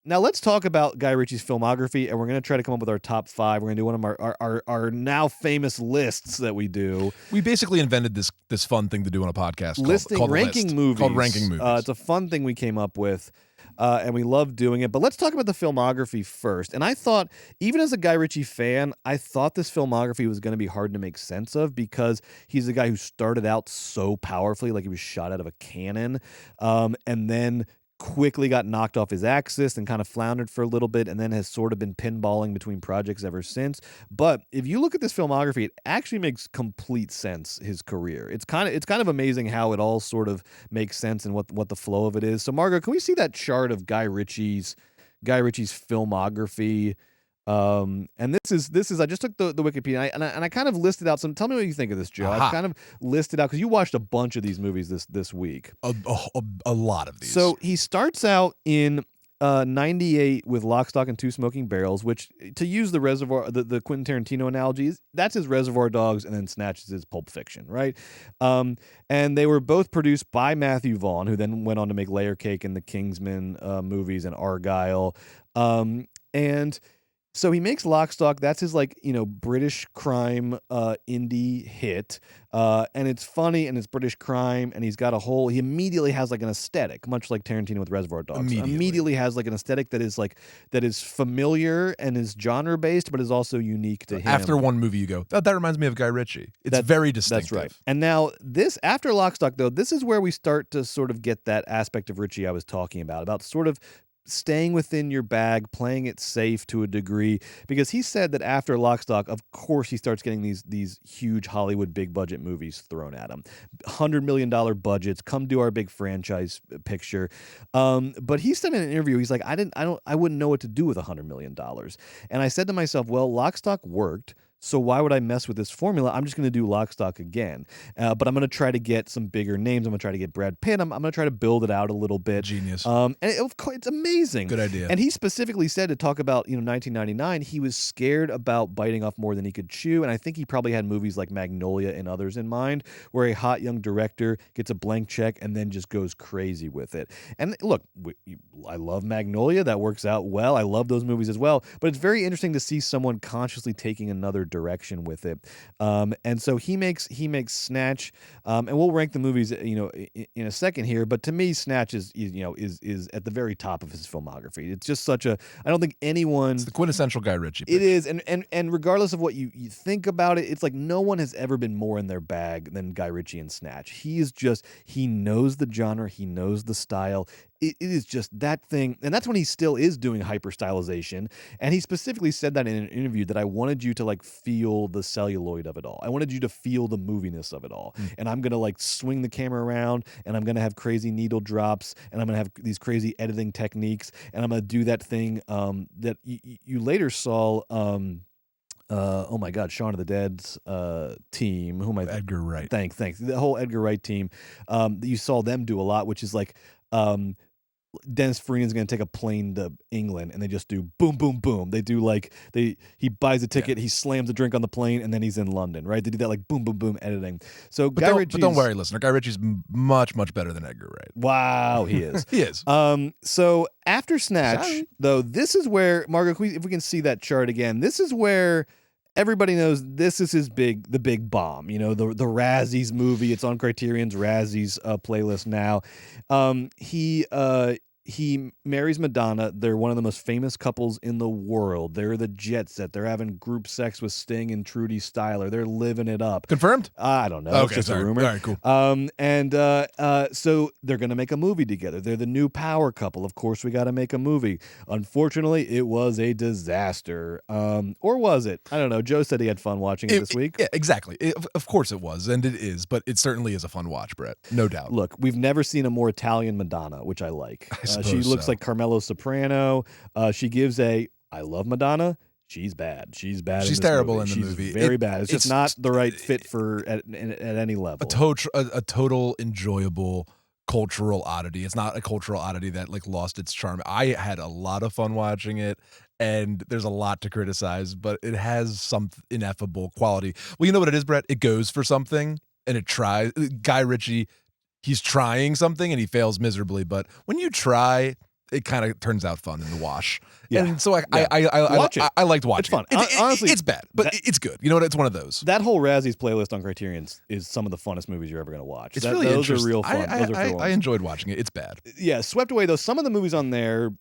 now let's talk about Guy Ritchie's filmography, and we're going to try to come up with our top 5. We're going to do one of our now famous lists that we do. We basically invented this fun thing to do on a podcast called ranking movies. Called ranking movies. It's a fun thing we came up with. And we love doing it. But let's talk about the filmography first. And I thought, even as a Guy Ritchie fan, I thought this filmography was going to be hard to make sense of because he's a guy who started out so powerfully, like he was shot out of a cannon, and then quickly got knocked off his axis and kind of floundered for a little bit and then has sort of been pinballing between projects ever since. But if you look at this filmography, it actually makes complete sense, his career. It's kind of amazing how it all sort of makes sense and what the flow of it is. So Margo, can we see that chart of Guy Ritchie's filmography? And this is I just took the Wikipedia and I kind of listed out some. Tell me what you think of this, Joe. I've kind of listed out because you watched a bunch of these movies this week. A lot of these. So he starts out in 98 with Lock, Stock, and Two Smoking Barrels, which, to use the the Quentin Tarantino analogies, that's his Reservoir Dogs, and then Snatch is his Pulp Fiction, right? And they were both produced by Matthew Vaughn, who then went on to make Layer Cake and the Kingsman movies and Argyle. And so he makes Lock, Stock. That's his British crime indie hit, and it's funny and it's British crime, and he immediately has an aesthetic, much like Tarantino with Reservoir Dogs. Immediately has an aesthetic that is familiar and is genre based, but is also unique to him. After one movie, you go, that reminds me of Guy Ritchie. It's very distinctive. That's right. And now after Lock, Stock, though, this is where we start to sort of get that aspect of Ritchie I was talking about sort of staying within your bag, playing it safe to a degree, because he said that after Lock, Stock, of course he starts getting these huge Hollywood big budget movies thrown at him, $100 million budgets, come do our big franchise picture. But he said in an interview, he's like, I wouldn't know what to do with $100 million. And I said to myself, well, Lock, Stock worked. So why would I mess with this formula? I'm just going to do Lock, Stock again. But I'm going to try to get some bigger names. I'm going to try to get Brad Pitt. I'm going to try to build it out a little bit. Genius. And it's amazing. Good idea. And he specifically said, to talk about 1999, he was scared about biting off more than he could chew. And I think he probably had movies like Magnolia and others in mind, where a hot young director gets a blank check and then just goes crazy with it. And look, I love Magnolia. That works out well. I love those movies as well. But it's very interesting to see someone consciously taking another direction with it. And so he makes Snatch, and we'll rank the movies in a second here, but to me Snatch is at the very top of his filmography. It's just I don't think anyone, it's the quintessential Guy Ritchie picture. It is, and regardless of what you think about it, it's like no one has ever been more in their bag than Guy Ritchie in Snatch. He knows the genre, he knows the style. It is just that thing, and that's when he still is doing hyper stylization. And he specifically said that in an interview, that I wanted you to feel the celluloid of it all. I wanted you to feel the moviness of it all. And I'm gonna swing the camera around, and I'm gonna have crazy needle drops, and I'm gonna have these crazy editing techniques, and I'm gonna do that thing that you later saw. Oh my God, Shaun of the Dead's team. Who am I? Edgar Wright. Thanks. The whole Edgar Wright team. You saw them do a lot, which is Dennis Farina's going to take a plane to England, and they just do boom, boom, boom. They do he buys a ticket, he slams a drink on the plane, and then he's in London, right? They do that boom, boom, boom editing. So but don't worry, listener. Guy Ritchie's much, much better than Edgar Wright. Wow, he is. He is. So after Snatch, though, this is where, Margo, if we can see that chart again, this is where everybody knows this is the big bomb, the Razzies movie. It's on Criterion's Razzies playlist now. He marries Madonna. They're one of the most famous couples in the world. They're the Jet Set. They're having group sex with Sting and Trudy Styler. They're living it up. Confirmed? I don't know. Okay, it's just sorry. a rumor. All right, cool. So they're going to make a movie together. They're the new power couple. Of course, we got to make a movie. Unfortunately, it was a disaster. Or was it? I don't know. Joe said he had fun watching it this week. Yeah, exactly. Of course it was, and it is, but it certainly is a fun watch, Brett. No doubt. Look, we've never seen a more Italian Madonna, which I like. She looks like Carmelo Soprano. She gives I love Madonna. She's bad. She's bad. She's terrible in the movie. She's very bad. It's just not the right fit for at any level. A total enjoyable cultural oddity. It's not a cultural oddity that lost its charm. I had a lot of fun watching it, and there's a lot to criticize, but it has some ineffable quality. Well, you know what it is, Brett? It goes for something, and it tries. Guy Ritchie, he's trying something, and he fails miserably. But when you try it kind of turns out fun in the wash. Yeah. And so Watch it. I liked watching It's fun. it. Honestly, it's bad, but it's good. You know what? It's one of those. That whole Razzies playlist on Criterion is some of the funnest movies you're ever going to watch. It's really those interesting. are real fun. I enjoyed watching it. It's bad. Yeah, Swept Away though. Some of the movies on there,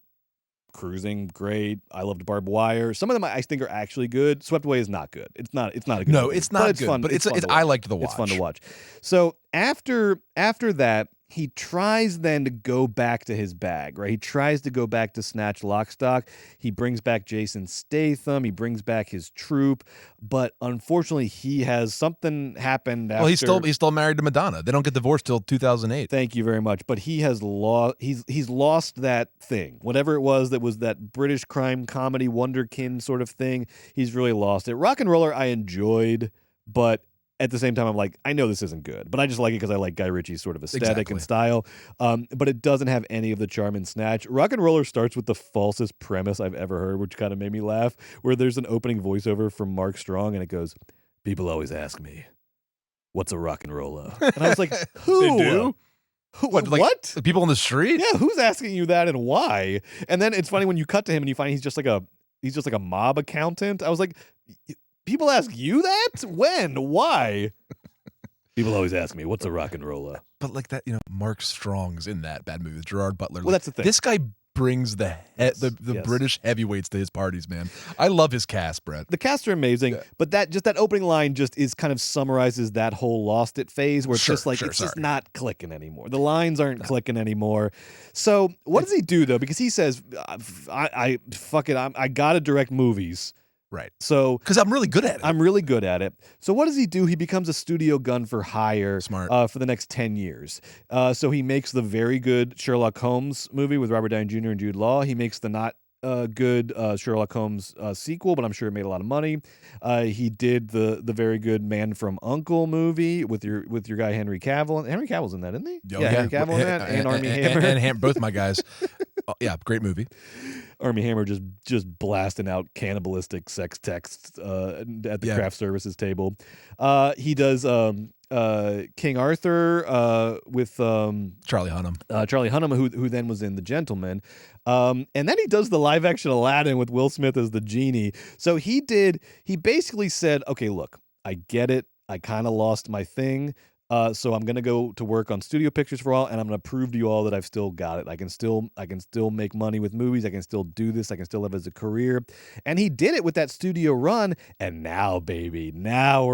Cruising, great. I loved Barbed Wire. Some of them I think are actually good. Swept Away is not good. It's not a good movie. It's not good. Fun. But it's I liked the watch. It's fun to watch. So after that, he tries then to go back to his bag, right? He tries to go back to snatch Lock, Stock. He brings back Jason Statham. He brings back his troupe, but unfortunately, he has something happened. Well, he's still married to Madonna. They don't get divorced till 2008. Thank you very much. But he has lost. He's lost that thing, whatever it was that was that British crime comedy wonderkin sort of thing. He's really lost it. Rock and Roller I enjoyed, but at the same time, I'm like, I know this isn't good, but I just like it because I like Guy Ritchie's sort of aesthetic and style. But it doesn't have any of the charm in Snatch. Rock and Roller starts with the falsest premise I've ever heard, which kind of made me laugh, where there's an opening voiceover from Mark Strong, and it goes, "People always ask me, what's a rock and roller?" And I was like, who? They do? What? People on the street? Yeah, who's asking you that and why? And then it's funny when you cut to him and you find he's just like a mob accountant. I was like, people ask you that? When? Why? People always ask me, what's a rock and roller? But like that, Mark Strong's in that bad movie with Gerard Butler. Well, that's the thing. This guy brings the British heavyweights to his parties, man. I love his cast, Brett. The casts are amazing, but that opening line just is kind of summarizes that whole Lost It phase where it's just not clicking anymore. The lines aren't clicking anymore. So what does he do though? Because he says, I gotta direct movies. Right. So because I'm really good at it. I'm really good at it. So what does he do? He becomes a studio gun for hire. Smart. For the next 10 years. So he makes the very good Sherlock Holmes movie with Robert Downey Jr. and Jude Law. He makes the not good Sherlock Holmes sequel, but I'm sure it made a lot of money. He did the very good Man from U.N.C.L.E. movie with your guy Henry Cavill. Henry Cavill's in that, isn't he? Yeah, Henry Cavill in that, and Armie Hammer. And both my guys. Yeah, great movie. Armie Hammer just blasting out cannibalistic sex texts at the craft services table. He does King Arthur with Charlie Hunnam. Charlie Hunnam, who then was in The Gentleman. And then he does the live action Aladdin with Will Smith as the genie. So he basically said, okay, look, I get it. I kind of lost my thing. So I'm going to go to work on studio pictures for all, and I'm going to prove to you all that I've still got it. I can still make money with movies. I can still do this. I can still live as a career. And he did it with that studio run. And now, baby, now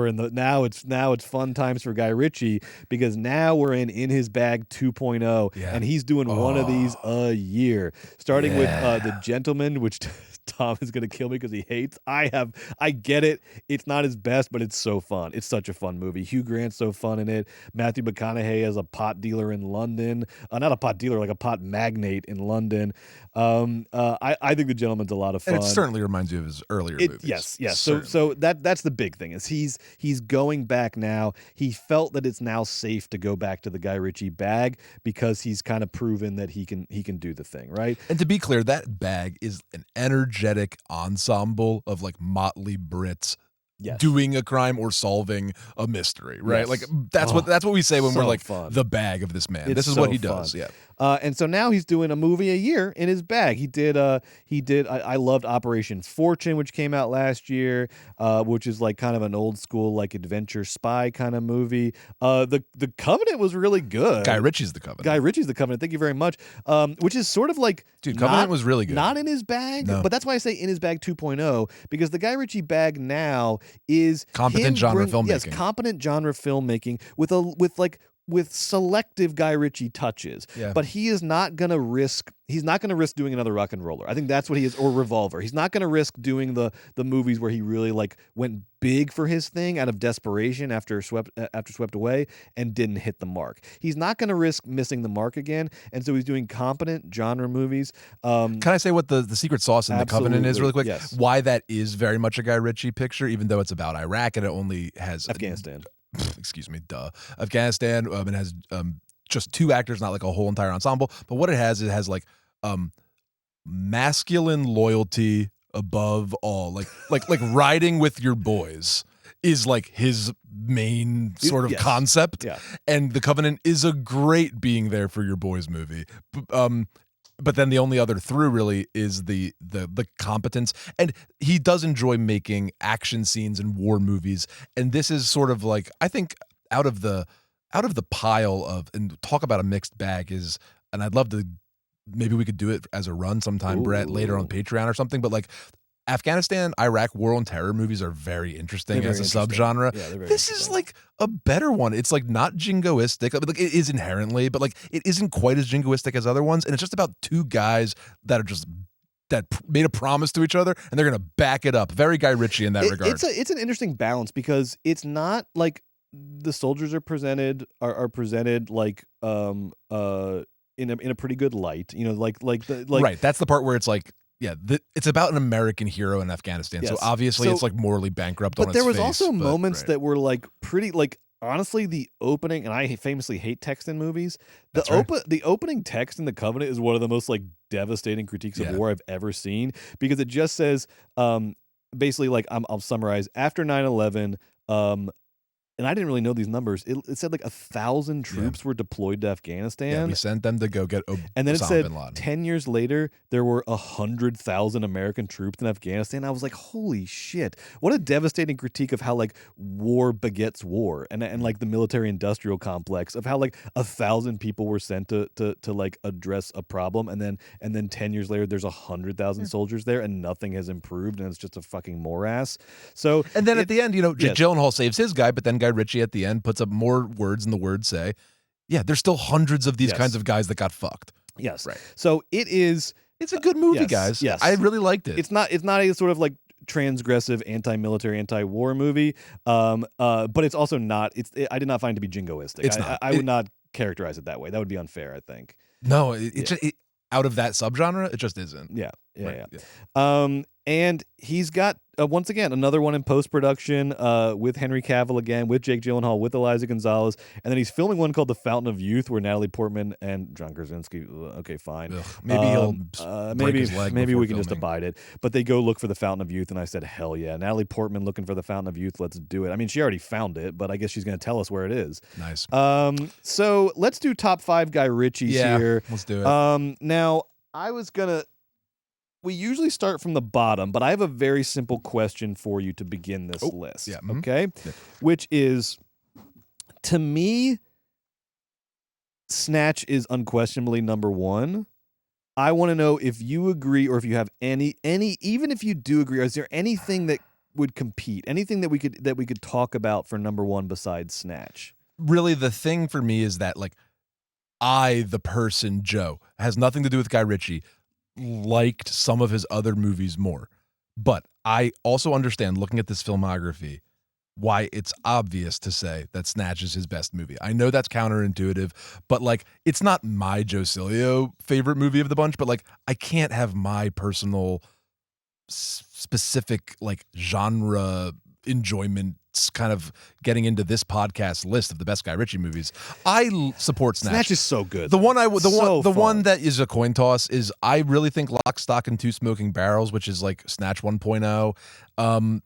it's fun times for Guy Ritchie, because now we're in His Bag 2.0, and he's doing one of these a year, starting with The Gentleman, which Tom is going to kill me because he hates. I get it. It's not his best, but it's so fun. It's such a fun movie. Hugh Grant's so fun in it. Matthew McConaughey as a pot dealer in London. Not a pot dealer, like a pot magnate in London. I think The Gentleman's a lot of fun. And it certainly reminds you of his earlier movies. Yes. So that's the big thing, is he's going back now. He felt that it's now safe to go back to the Guy Ritchie bag because he's kind of proven that he can do the thing, right? And to be clear, that bag is an energetic ensemble of like motley Brits doing a crime or solving a mystery, right? Yes. Like that's what we say when we're like fun. The bag of this man. It's this is so what he fun. does. Yeah. And so now he's doing a movie a year in his bag. He did. I loved Operation Fortune, which came out last year, which is like kind of an old school like adventure spy kind of movie. The Covenant was really good. Guy Ritchie's The Covenant. Thank you very much. Which is sort of like, dude, Covenant was really good. Not in his bag, no. But that's why I say in his bag 2.0, because the Guy Ritchie bag now is competent genre filmmaking. Yes, competent genre filmmaking with selective Guy Ritchie touches. Yeah. But he's not going to risk doing another Rock and Roller. I think that's what he is, or Revolver. He's not going to risk doing the movies where he really like went big for his thing out of desperation after Swept Away and didn't hit the mark. He's not going to risk missing the mark again, and so he's doing competent genre movies. Can I say what the secret sauce in The Covenant is really quick? Yes. Why that is very much a Guy Ritchie picture, even though it's about Iraq and it only has Afghanistan. Afghanistan. It has just two actors, not like a whole entire ensemble. But what it has like masculine loyalty above all. Like riding with your boys is like his main sort of concept. Yeah. And The Covenant is a great being there for your boys movie. But then the only other through really is the competence, and he does enjoy making action scenes in war movies, and this is sort of like, I think, out of the pile of, and talk about a mixed bag is, and I'd love to, maybe we could do it as a run sometime, Brett, later on Patreon or something, but like Afghanistan, Iraq, war on terror movies are very interesting as a subgenre. Yeah, this is like a better one. It's like not jingoistic. Like it is inherently, but like it isn't quite as jingoistic as other ones. And it's just about two guys that are just that made a promise to each other, and they're gonna back it up. Very Guy Ritchie in that regard. It's an interesting balance because it's not like the soldiers are presented like in a pretty good light. You know, like right. That's the part where it's like, yeah, it's about an American hero in Afghanistan. Yes. So obviously it's like morally bankrupt on its face. But there was also moments that were like pretty, like, honestly, the opening, and I famously hate text in movies. The opening text in The Covenant is one of the most like devastating critiques of war I've ever seen, because it just says basically, like, I'll summarize, after 9/11, and I didn't really know these numbers. It said like 1,000 troops were deployed to Afghanistan. Yeah, we sent them to go get and then it said 10 years later there were 100,000 American troops in Afghanistan. I was like, holy shit! What a devastating critique of how like war begets war, and like the military industrial complex of how like 1,000 people were sent to like address a problem, and then 10 years later there's 100,000 soldiers there and nothing has improved, and it's just a fucking morass. So and then at the end, you know, Jake Gyllenhaal saves his guy, but then Guy Ritchie at the end puts up more words, and the words say, yeah, there's still hundreds of these kinds of guys that got fucked. Yes. Right. So it's a good movie, guys. Yes. I really liked it. It's not a sort of like transgressive anti-military, anti-war movie. But it's also not, I did not find it to be jingoistic. It's not. I would not characterize it that way. That would be unfair, I think. No, out of that subgenre, it just isn't. Yeah. And he's got once again another one in post-production with Henry Cavill again, with Jake Gyllenhaal, with Eliza Gonzalez, and then he's filming one called The Fountain of Youth, where Natalie Portman and John Krasinski. Okay, fine. Ugh, maybe he'll break his leg. Maybe we can just abide it. But they go look for The Fountain of Youth, and I said, hell yeah, Natalie Portman looking for The Fountain of Youth. Let's do it. I mean, she already found it, but I guess she's going to tell us where it is. Nice. So let's do top 5 Guy Ritchies here. Let's do it. Now I was gonna. We usually start from the bottom, but I have a very simple question for you to begin this list. Yeah. Okay? Yeah. Which is, to me, Snatch is unquestionably number 1. I want to know if you agree, or if you have any, even if you do agree, is there anything that would compete? Anything that we could talk about for number 1 besides Snatch? Really, the thing for me is that, like, I, the person, Joe, has nothing to do with Guy Ritchie, liked some of his other movies more. But I also understand, looking at this filmography, why it's obvious to say that Snatch is his best movie. I know that's counterintuitive, but like, it's not my Joe Cilio favorite movie of the bunch, but like, I can't have my personal specific like genre enjoyment kind of getting into this podcast list of the best Guy Ritchie movies. I support Snatch. Snatch is so good. The one that is a coin toss is, I really think Lock, Stock, and Two Smoking Barrels, which is like Snatch 1.0,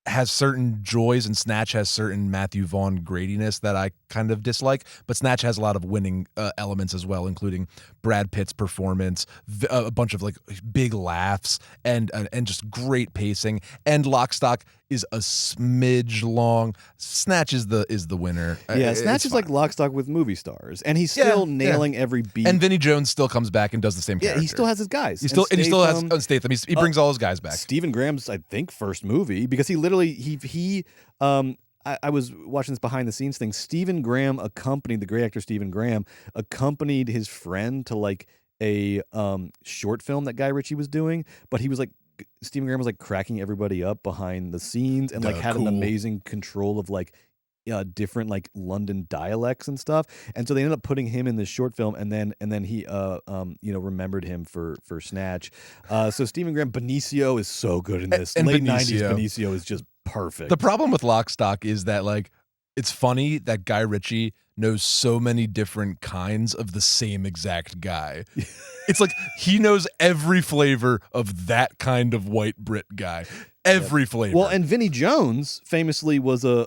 has certain joys, and Snatch has certain Matthew Vaughn gradiness that I kind of dislike, but Snatch has a lot of winning elements as well, including Brad Pitt's performance, a bunch of like big laughs, and just great pacing. And Lock, Stock is a smidge long. Snatch is the winner. Yeah, Snatch is like Lock, Stock with movie stars, and he's still nailing every beat. And Vinnie Jones still comes back and does the same character. Yeah, he still has his guys. He still has Statham. He brings all his guys back. Stephen Graham's, I think, first movie, because he literally I was watching this behind the scenes thing. Stephen Graham accompanied the great actor Stephen Graham accompanied his friend to like a short film that Guy Ritchie was doing, but he was like, Stephen Graham was like cracking everybody up behind the scenes, and like had an amazing control of like different like London dialects and stuff. And so they ended up putting him in this short film, and then he remembered him for Snatch. So Stephen Graham, Benicio is so good in this. And late Benicio. 90s Benicio is just perfect. The problem with Lock, Stock is that like, it's funny that Guy Ritchie knows so many different kinds of the same exact guy. It's like he knows every flavor of that kind of white Brit guy. Every flavor. Well, and Vinnie Jones famously was a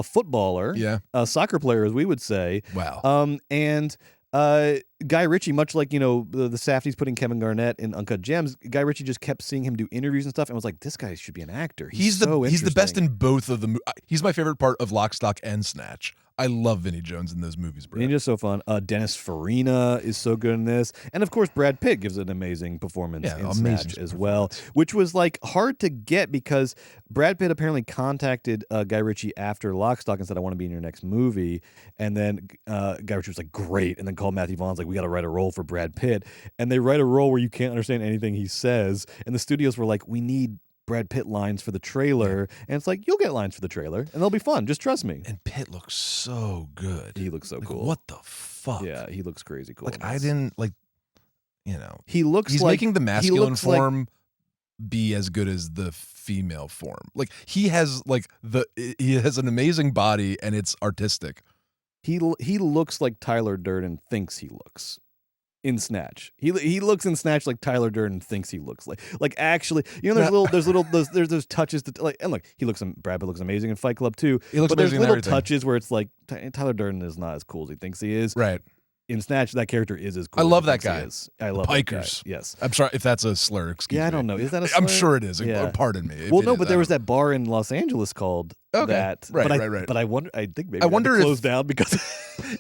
footballer, a soccer player, as we would say. Wow. And Guy Ritchie, much like, the Safdies putting Kevin Garnett in Uncut Gems, Guy Ritchie just kept seeing him do interviews and stuff and was like, this guy should be an actor. He's so he's the best interesting. in both of them. He's my favorite part of Lock, Stock, and Snatch. I love Vinnie Jones in those movies, bro. Ninja's so fun. Dennis Farina is so good in this. And of course, Brad Pitt gives an amazing performance in Snatch as well, which was like hard to get because Brad Pitt apparently contacted Guy Ritchie after Lock, Stock and said, I want to be in your next movie. And then Guy Ritchie was like, great. And then called Matthew Vaughn's like, we got to write a role for Brad Pitt. And they write a role where you can't understand anything he says. And the studios were like, we need Brad Pitt lines for the trailer, and it's like, you'll get lines for the trailer, and they'll be fun. Just trust me. And Pitt looks so good. He looks so cool. What the fuck? Yeah, he looks crazy cool. Like I didn't He looks. He's like, making the masculine form be as good as the female form. Like he has an amazing body, and it's artistic. He looks like Tyler Durden thinks he looks. In Snatch, he looks in Snatch like Tyler Durden thinks he looks like actually, there's those touches that like, and look, Brad Pitt looks amazing in Fight Club too. But there's little touches where it's like Tyler Durden is not as cool as he thinks he is. Right. In Snatch, that character is as cool. I love that guy. I love Pikers. That guy. Yes. I'm sorry if that's a slur. Excuse me. I don't know. Is that a slur? I'm sure it is. Yeah. Pardon me. Well, no, but there was that bar in Los Angeles called that. Right. But I wonder. I think maybe I wonder if closed down because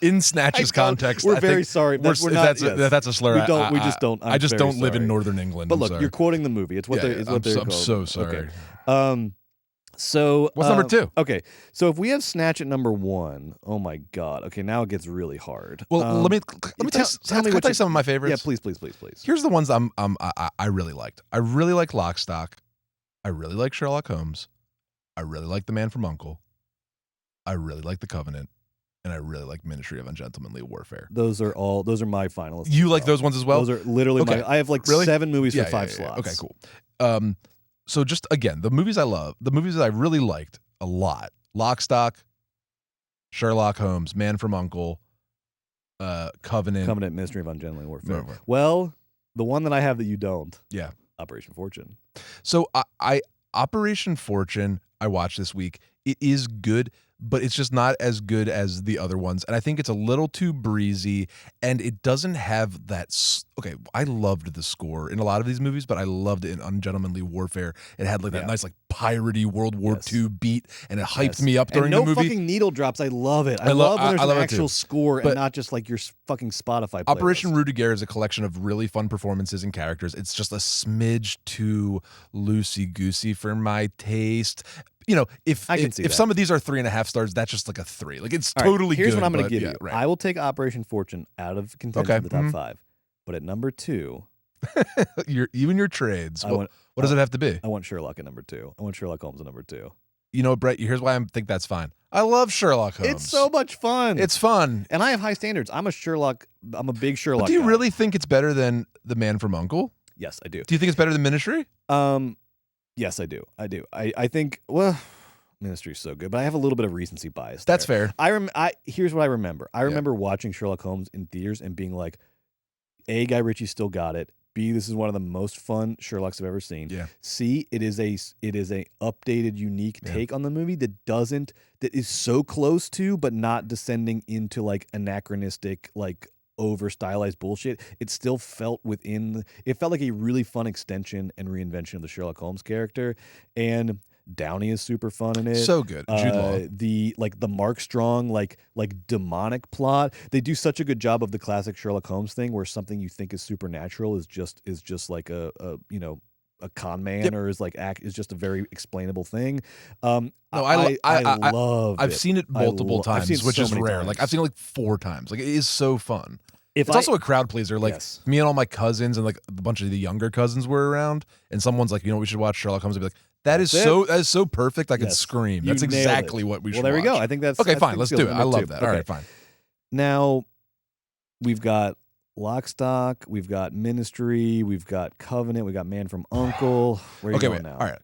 in Snatch's context, we're very sorry. If that's a slur. We just don't. I just don't live in Northern England. But look, you're quoting the movie. It's what they're called. I'm so sorry. Okay. So what's number 2? Okay, so if we have Snatch at number 1, oh my god. Okay, now it gets really hard. Well, let me tell you some of my favorites. Yeah, please. Here's the ones I really liked. I really like Lock, Stock. I really like Sherlock Holmes. I really like The Man from U.N.C.L.E. I really like The Covenant, and I really like Ministry of Ungentlemanly Warfare. Those are my finalists. You like those ones as well? Those are literally I have like 7 movies for 5 slots. Okay, cool. So just again, the movies I love, the movies that I really liked a lot: Lock, Stock, Sherlock Holmes, Man from U.N.C.L.E., Covenant, Ministry of Ungentlemanly Warfare. Well, the one that I have that you don't. Yeah. Operation Fortune. So I Operation Fortune I watched this week. It is good, but it's just not as good as the other ones. And I think it's a little too breezy, and it doesn't have that. Okay, I loved the score in a lot of these movies, but I loved it in Ungentlemanly Warfare. It had like that nice like piratey World War II beat, and it hyped me up during the movie. No fucking needle drops. I love it. I love when there's an actual score and not just like your fucking Spotify playlist. Operation Rue de Guerre is a collection of really fun performances and characters. It's just a smidge too loosey-goosey for my taste. If some of these are 3.5 stars, that's just like a 3. Like it's totally good. Here's what I'm going to give you. Right. I will take Operation Fortune out of contention in the top 5, but at number 2, you and your trades. What does it have to be? I want Sherlock at number 2. I want Sherlock Holmes at number 2. You know, Brett. Here's why I think that's fine. I love Sherlock Holmes. It's so much fun. It's fun, and I have high standards. I'm a big Sherlock. But do you really think it's better than The Man from U.N.C.L.E.? Yes, I do. Do you think it's better than Ministry? Yes, I do. I think, Ministry's so good, but I have a little bit of recency bias. That's fair. Here's what I remember. I remember watching Sherlock Holmes in theaters and being like, A, Guy Ritchie still got it. B, this is one of the most fun Sherlocks I've ever seen. Yeah. C, it is a updated, unique take on the movie that is so close to, but not descending into like anachronistic, like over stylized bullshit. It still felt it felt like a really fun extension and reinvention of the Sherlock Holmes character. And Downey is super fun in it. So good. Jude Law. The Mark Strong like demonic plot. They do such a good job of the classic Sherlock Holmes thing where something you think is supernatural is just like a con man or is just a very explainable thing. I love I've seen it multiple times, which is rare. Like I've seen it like 4 times. Like it is so fun. It's also a crowd pleaser. Like me and all my cousins and like a bunch of the younger cousins were around, and someone's like, we should watch Sherlock Holmes. I'd be like, that is so perfect. I could scream. That's exactly what we should watch. Well, there we go. I think that's okay. Fine, let's do it. I love that. Okay. All right, fine. Now we've got Lock, Stock, we've got Ministry, we've got Covenant, we've got Man from U.N.C.L.E. Where are you going now? All right.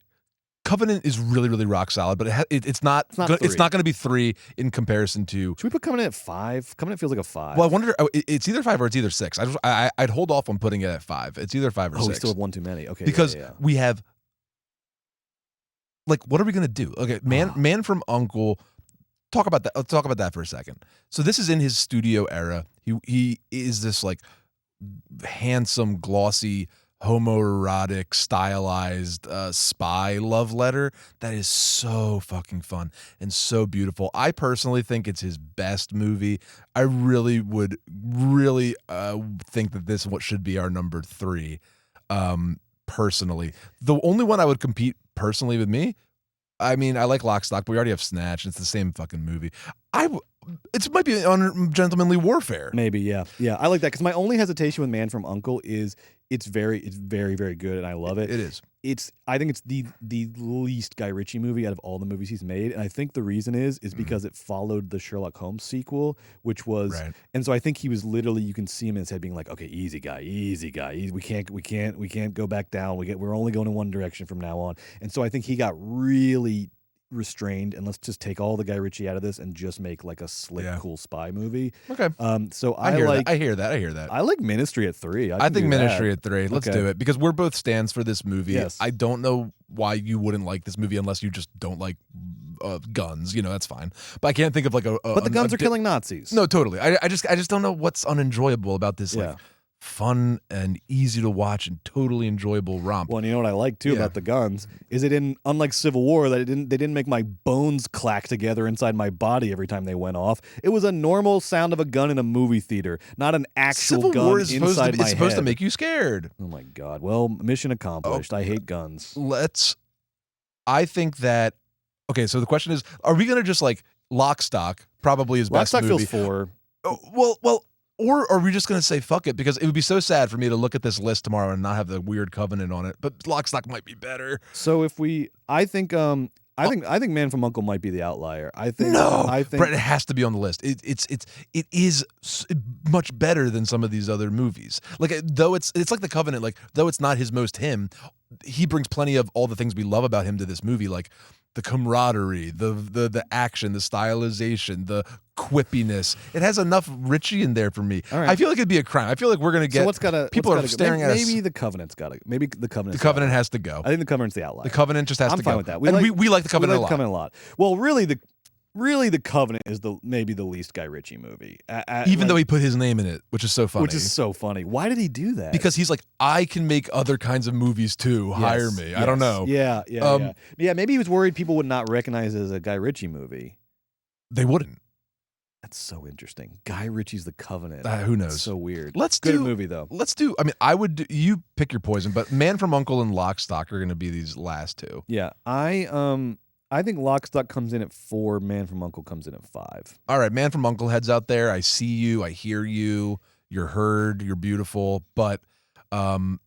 Covenant is really, really rock solid, but it's not going to be 3 in comparison to. Should we put Covenant at 5? Covenant feels like a 5. Well, I wonder. It's either 5 or it's either 6. I'd hold off on putting it at 5. It's either 5 or 6. We still have one too many. Okay, because we have. Like, what are we gonna do? Okay, Man from U.N.C.L.E. talk about that. Let's talk about that for a second. So this is in his studio era. He is this like handsome, glossy, homoerotic, stylized spy love letter that is so fucking fun and so beautiful. I personally think it's his best movie. I really would think that this should be our number 3. Personally, the only one I would compete personally with me, I mean, I like Lock, Stock, but we already have Snatch. It's the same fucking movie. It might be Ungentlemanly Warfare. Maybe, yeah. I like that because my only hesitation with Man from U.N.C.L.E. is it's very, very good, and I love it. It is. I think it's the least Guy Ritchie movie out of all the movies he's made, and I think the reason is because it followed the Sherlock Holmes sequel, which was, right. And so I think he was literally, you can see him in his head being like, okay, easy guy, we can't go back down. We're only going in one direction from now on, and so I think he got really restrained, and let's just take all the Guy Ritchie out of this and just make like a slick, cool spy movie. Okay. So I hear that. I like Ministry at 3. I think Ministry at 3. Let's do it because we're both stands for this movie. Yes. I don't know why you wouldn't like this movie unless you just don't like guns. You know, that's fine. But I can't think of like a. But the guns are killing Nazis. No, totally. I just don't know what's unenjoyable about this. Like, fun and easy to watch and totally enjoyable romp. Well, and you know what I like too about the guns is unlike Civil War, that they didn't make my bones clack together inside my body every time they went off. It was a normal sound of a gun in a movie theater, not an actual Civil gun War is inside my head. It's supposed to make you scared. Oh my God. Well, mission accomplished. I hate guns. I think that, okay, so the question is, are we going to just like Lock, Stock, probably his best movie? Lock, Stock feels 4. Well, or are we just going to say fuck it? Because it would be so sad for me to look at this list tomorrow and not have the weird Covenant on it. But Lock, Stock might be better. So I think Man from U.N.C.L.E. might be the outlier. Brett, it has to be on the list. It is much better than some of these other movies. Like though it's like the Covenant. Like though it's not his most him, he brings plenty of all the things we love about him to this movie. Like the camaraderie, the action, the stylization, the quippiness. It has enough Ritchie in there for me. Right. I feel like it'd be a crime. I feel like we're gonna get people are staring at us. Maybe the Covenant's got to. Maybe the Covenant. The Covenant has to go. I think the Covenant's the outlier. The Covenant just has to go. I'm fine with that. We like the Covenant a lot. Well, really the Covenant is maybe the least Guy Ritchie movie. Even though he put his name in it, which is so funny. Which is so funny. Why did he do that? Because he's like, I can make other kinds of movies too. Hire me. I don't know. Yeah. Maybe he was worried people would not recognize it as a Guy Ritchie movie. They wouldn't. That's so interesting. Guy Ritchie's The Covenant. Who knows? That's so weird. Good movie though. I mean, I would. You pick your poison, but Man from U.N.C.L.E. and Lock, Stock are going to be these last two. Yeah, I think Lock, Stock comes in at 4. Man from U.N.C.L.E. comes in at 5. All right, Man from U.N.C.L.E. heads out there. I see you. I hear you. You're heard. You're beautiful. But Lock,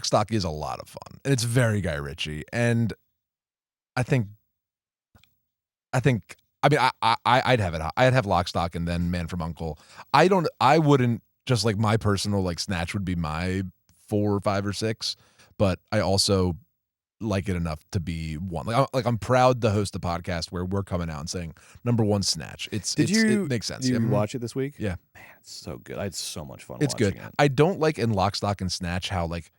Stock is a lot of fun, and it's very Guy Ritchie. And I think. I mean, I'd have it. I'd have Lock, Stock, and then Man from U.N.C.L.E. I wouldn't just like my personal like Snatch would be my 4 or 5 or 6, but I also like it enough to be one. I'm proud to host a podcast where we're coming out and saying number 1 Snatch. It makes sense. Did you watch it this week? Yeah, man, it's so good. I had so much fun. It's watching good. It. I don't like in Lock, Stock, and Snatch how like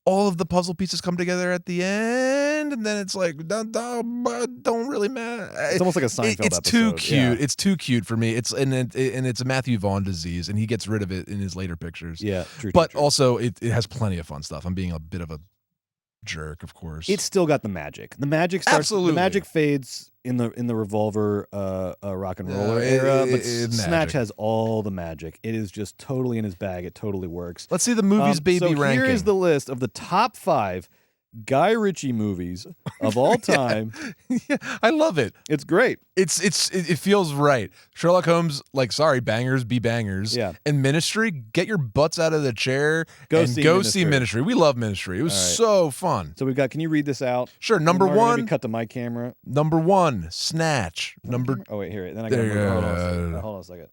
all of the puzzle pieces come together at the end, and then it's like don't really matter. It's almost like a Seinfeld It's episode. too cute. Yeah. It's too cute for me. It's a Matthew Vaughn disease, and he gets rid of it in his later pictures. Yeah, true. But also, it has plenty of fun stuff. I'm being a bit of a jerk, of course. It's still got the magic. The magic starts. Absolutely. The magic fades in the Revolver rock and roller era, but Snatch has all the magic. It is just totally in his bag. It totally works. Let's see the Movies Babyyyyy so ranking. Here is the list of the top 5 Guy Ritchie movies of all time. Yeah, I love it. It's great. It feels right. Sherlock Holmes, like, sorry, bangers be bangers. Yeah. And Ministry, get your butts out of the chair and go see Ministry. We love Ministry. It was so fun. So we've got. Can you read this out? Sure. Number 1. Cut to my camera. Number 1, Snatch. Oh wait, here. Then I got. Hold on a second.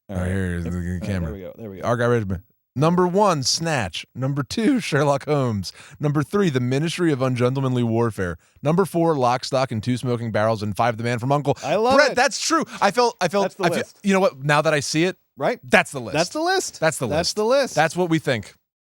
All right, here's the camera. There we go. Our Guy Ritchie. Number 1, Snatch. Number 2, Sherlock Holmes. Number 3, The Ministry of Ungentlemanly Warfare. Number 4, Lock, Stock, and 2 Smoking Barrels. And 5, The Man from U.N.C.L.E. I love Brett, it. that's true. I felt. That's the list. You know what? Now that I see it, right? That's the list. That's the list. That's the list. That's the list. That's what we think.